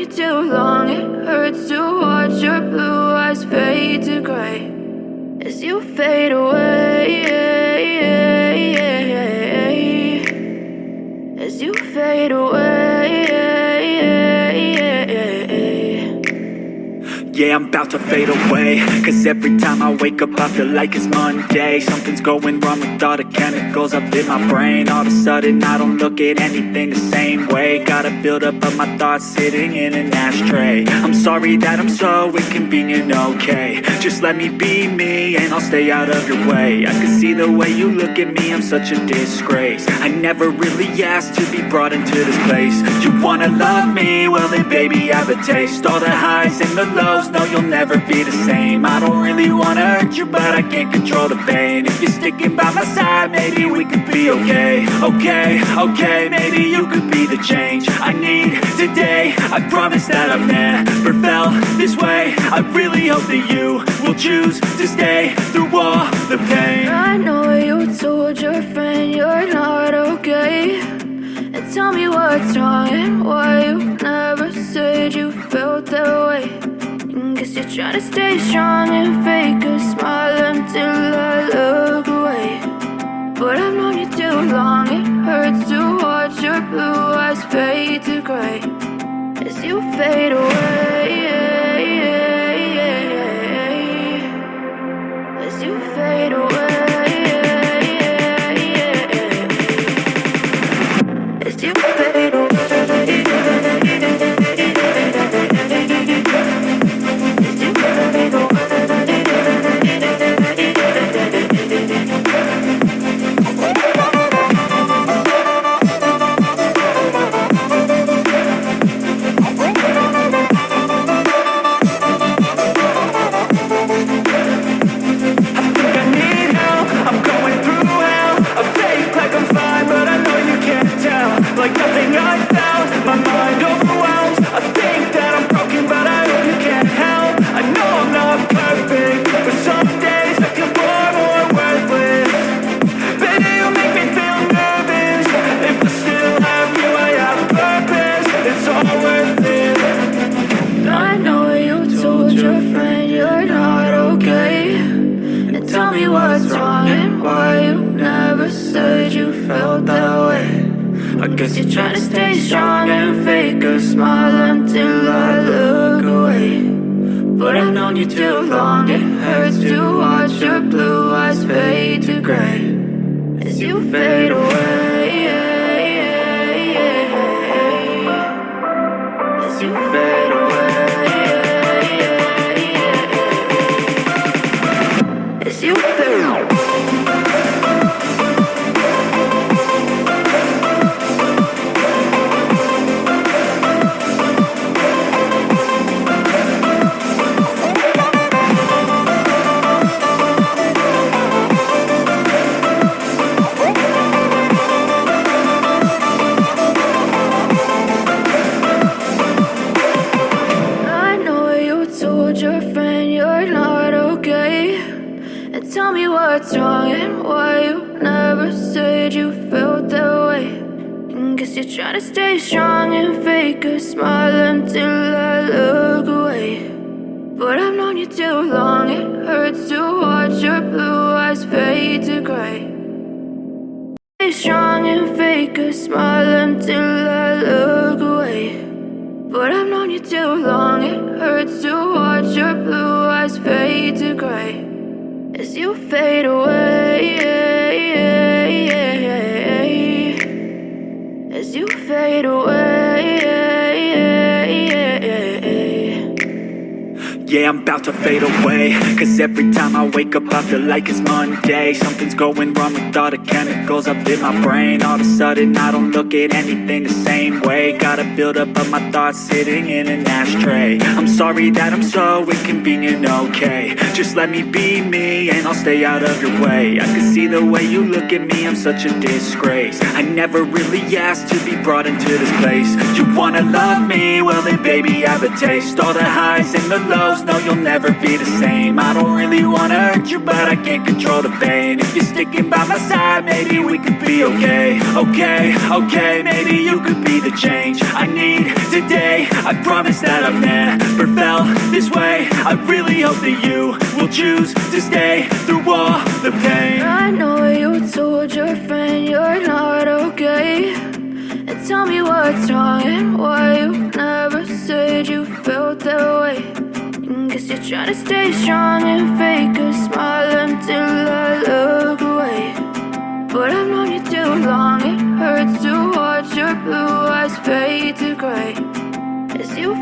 you too long. It hurts to watch your blue eyes fade to gray as you fade away, as you fade away. Yeah, I'm about to fade away, cause every time I wake up I feel like it's Monday. Something's going wrong with all the chemicals up in my brain. All of a sudden I don't look at anything the same way. Gotta build up of my thoughts sitting in an ashtray. I'm sorry that I'm so inconvenient, okay. Just let me be me and I'll stay out of your way. I can see the way you look at me, I'm such a disgrace. I never really asked to be brought into this place. You wanna love me? Well then baby I have a taste. All the highs and the lows, no, you'll never be the same. I don't really wanna hurt you, but I can't control the pain. If you're sticking by my side, maybe we could be okay. Okay, maybe you could be the change I need today. I promise that I've never felt this way. I really hope that you will choose to stay through all the pain. I know you told your friend you're not okay, and tell me what's wrong and why you never said you felt that way. Guess you're trying to stay strong and fake a smile until I look away. But I've known you too long. It hurts to watch your blue eyes fade to gray as you fade away, as you fade away, as you fade away. I guess you're trying to stay strong and fake a smile until I look away. But I've known you too long. It hurts to watch your blue eyes fade to gray as you fade away, as you fade away, as you fade away. Tell me what's wrong and why you never said you felt that way. Guess you're trying to stay strong and fake a smile until I look away. But I've known you too long. It hurts to watch your blue eyes fade to gray. Stay strong and fake a smile until I look away. But I've known you too long. It hurts to watch your blue eyes fade to gray as you fade away, as you fade away. Yeah, I'm about to fade away, cause every time I wake up I feel like it's Monday. Something's going wrong with all the chemicals up in my brain. All of a sudden I don't look at anything the same way. Gotta build up of my thoughts sitting in an ashtray. I'm sorry that I'm so inconvenient, okay. Just let me be me and I'll stay out of your way. I can see the way you look at me, I'm such a disgrace. I never really asked to be brought into this place. You wanna love me? Well then baby I have a taste. All the highs and the lows, close, no, you'll never be the same. I don't really wanna hurt you, but I can't control the pain. If you're sticking by my side, maybe we could be okay. Okay, maybe you could be the change I need today. I promise that I've never felt this way. I really hope that you will choose to stay through all the pain. I know you told your friend you're not okay, and tell me what's wrong and why you never said you felt that way. And guess you're trying to stay strong and fake a smile until I look away. But I've known you too long, it hurts to watch your blue eyes fade to gray as you